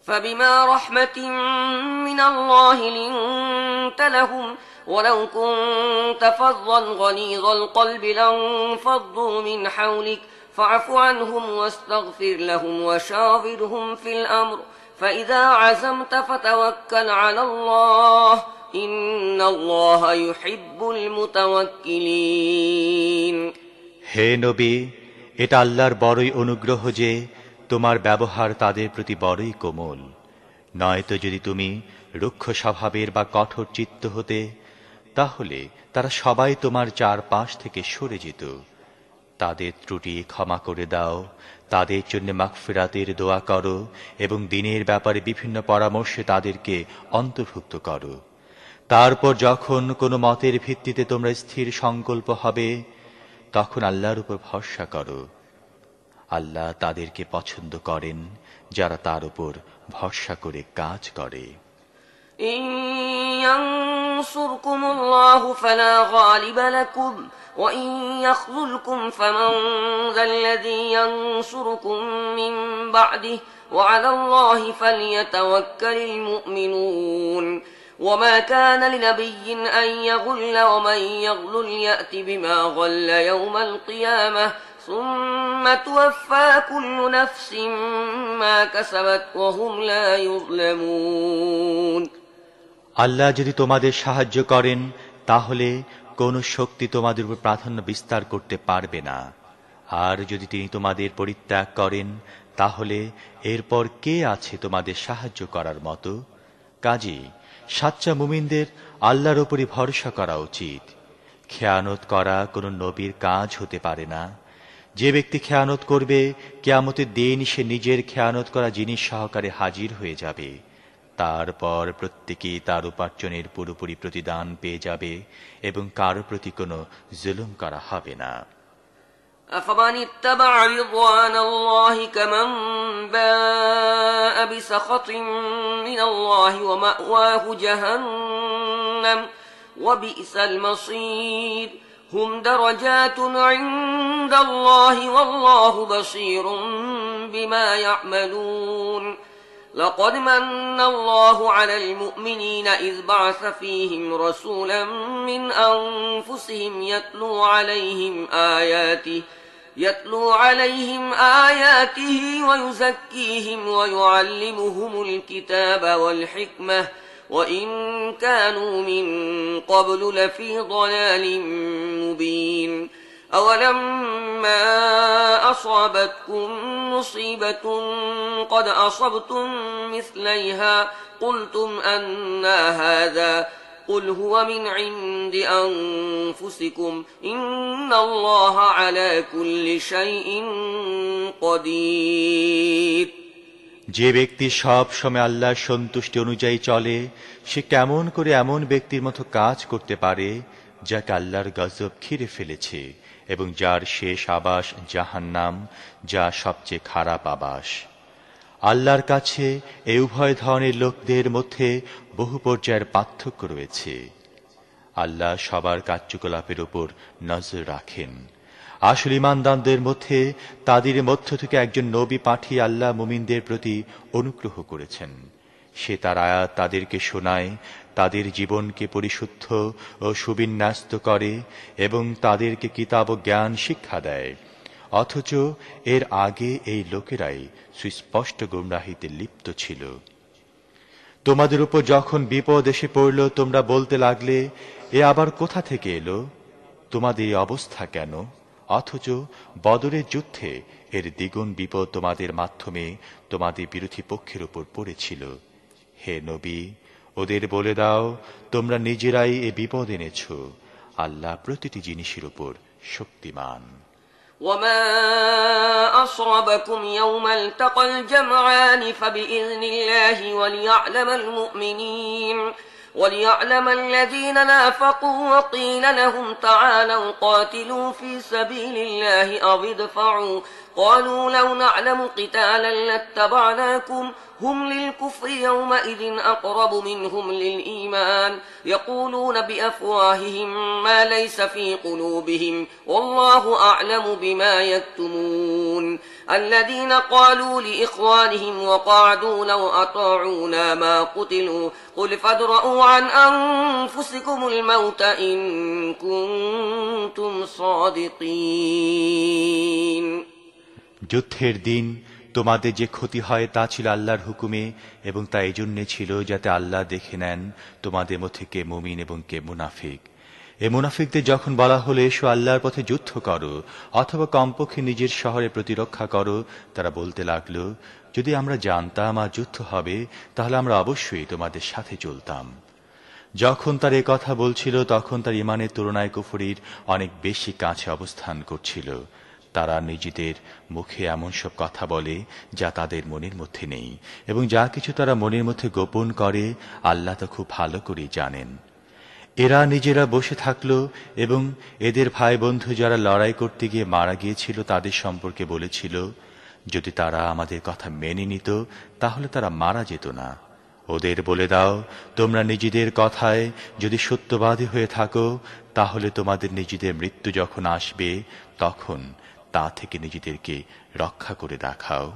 فبما رحمة من الله لنت لهم ولو كنت فظا غليظ القلب لانفضوا من حولك فاعف عنهم واستغفر لهم وشاورهم في الأمر فإذا عزمت فتوكل على الله إن الله يحب المتوكلين. হে নবী, এটা আল্লাহর বড়ই অনুগ্রহ যে তোমার ব্যবহার তাদের প্রতি বড়ই কোমল। নয়তো যদি তুমি রুক্ষ স্বভাবের বা কঠোর চিত্ত হতে, তাহলে তারা সবাই তোমার চারপাশ থেকে সরে যেত। তাদের ত্রুটি ক্ষমা করে দাও, তাদের জন্য মাগফিরাতের দোয়া করো এবং দিনের ব্যাপারে বিভিন্ন পরামর্শে তাদেরকে অন্তর্ভুক্ত করো। তারপর যখন কোনো মতের ভিত্তিতে তোমরা স্থির সংকল্প হবে, তখন আল্লাহর উপর ভরসা করো। আল্লাহ তাদেরকে পছন্দ করেন যারা তার উপর ভরসা করে কাজ করে। إن ينصركم الله فلا غالب لكم وإن يخذلكم فمن ذا الذي ينصركم من بعده وعلى الله فليتوكل المؤمنون. وما كان لنبي أن يغل ومن يغل يأت بما غل يوم القيامة ثم توفى كل نفس ما كسبت وهم لا يظلمون. আল্লাহ যদি তোমাদের সাহায্য করেন, তাহলে কোন শক্তি তোমাদের উপর প্রাধান্য বিস্তার করতে পারবে না। আর যদি তিনি তোমাদের পরিত্যাগ করেন, তাহলে এরপর কে আছে তোমাদের সাহায্য করার মতো? কাজেই সাচ্চা মুমিনদের আল্লাহর উপরই ভরসা করা উচিত। খেয়ানত করা কোন নবীর কাজ হতে পারে না। যে ব্যক্তি খেয়ানত করবে, কিয়ামতের দিন সে নিজের খেয়ানত করা জিনিস সহকারে হাজির হয়ে যাবে। তারপর প্রত্যেকেই তার উপার্জনের পুরোপুরি প্রতিদান পেয়ে যাবে এবং কারো প্রতি কোনো জুলুম করা হবে না। أفمن اتبع رضوان الله كمن باء بسخط من الله ومأواه جهنم وبئس المصير. هم درجات عند الله والله بصير بما يعملون. لقد من الله على المؤمنين إذ بعث فيهم رسولا من أنفسهم يتلو عليهم آياته ويزكيهم ويعلمهم الكتاب والحكمة وإن كانوا من قبل لفي ضلال مبين. أولما أصابتكم مصيبة قد أصبتم مثليها قلتم أنى هذا قل هو من عند أنفسكم إن الله على كل شيء قدير. যে ব্যক্তি সব সময় আল্লাহর সন্তুষ্টি অনুযায়ী চলে, সে কেমন করে এমন ব্যক্তির মতো কাজ করতে পারে যাকে আল্লাহর গজব ঘিরে ফেলেছে এবং যার শেষ আবাস জাহান্নাম, যা সবচেয়ে খারাপ আবাস। আল্লাহর কাছে এই উভয় ধরনের লোকদের মধ্যে বহু পর্যায়ের পার্থক্য রয়েছে। আল্লাহ সবার কার্যকলাপের উপর নজর রাখেন। আসল ঈমানদারদের মধ্যে তাদের মধ্য থেকে একজন নবী পাঠিয়ে আল্লাহ মুমিনদের প্রতি অনুগ্রহ করেছেন। সে তার আয়াত তাদেরকে শোনায়, তাদের জীবনকে পরিশুদ্ধ ও সুবিন্যস্ত করে এবং তাদেরকে কিতাব ও জ্ঞান শিক্ষা দেয়। অথচ এর আগে এই লোকেরাই সুস্পষ্ট গুমরাহিতে লিপ্ত ছিল। তোমাদের উপর যখন বিপদ এসে পড়ল, তোমরা বলতে লাগলে, এ আবার কোথা থেকে এলো? তোমাদের এই অবস্থা কেন? অথচ বদরের যুদ্ধে এর দ্বিগুণ বিপদ তোমাদের মাধ্যমে তোমাদের বিরোধী পক্ষের উপর পড়েছিল। হে নবী, ওদের বলে দাও, তোমরা নিজেরাই এ বিপদ এনেছ। আল্লাহ প্রতিটি জিনিসের উপর শক্তিমান। وما أصابكم يوم التقى الجمعان فبإذن الله وليعلم الذين نافقوا وقيل لهم تعالوا قاتلوا في سبيل الله أو ادفعوا قالوا لو نعلم قتالا لاتبعناكم هم للكفر يومئذ أقرب منهم للإيمان يقولون بأفواههم ما ليس في قلوبهم والله أعلم بما يكتمون الذين قالوا لإخوانهم وقعدوا لو أطاعونا ما قتلوا قل فادرءوا عن أنفسكم الموت إن كنتم صادقين যুদ্ধের দিন তোমাদের যে ক্ষতি হয় তা ছিল আল্লাহর হুকুমে এবং তা এই জন্যে ছিল যাতে আল্লাহ দেখে নেন তোমাদের মধ্যে কে মুমিন এবং কে মুনাফিক। এ মুনাফিকদের যখন বলা হলো এসো আল্লাহর পথে যুদ্ধ করো অথবা কমপক্ষে নিজের শহরে প্রতিরক্ষা করো, তারা বলতে লাগলো যদি আমরা জানতাম আর যুদ্ধ হবে তাহলে আমরা অবশ্যই তোমাদের সাথে চলতাম। যখন তার এ কথা বলছিল তখন তার ইমানের তুলনায় কুফরির অনেক বেশি কাছে অবস্থান করছিল। তারা নিজেদের মুখে এমন সব কথা বলে যা তাদের মনের মধ্যে নেই এবং যা কিছু তারা মনের মধ্যে গোপন করে আল্লাহ তা খুব ভালো করে জানেন। এরা নিজেরা বসে থাকলো এবং এদের ভাই বন্ধু যারা লড়াই করতে গিয়ে মারা গিয়েছিল তাদের সম্পর্কে বলেছিল যদি তারা আমাদের কথা মেনে নিত তাহলে তারা মারা যেত না। ওদের বলে দাও তোমরা নিজেদের কথায় যদি সত্যবাদী হয়ে থাকো তাহলে তোমাদের নিজেদের মৃত্যু যখন আসবে তখন তা থেকে নিজেদেরকে রক্ষা করে দেখাও।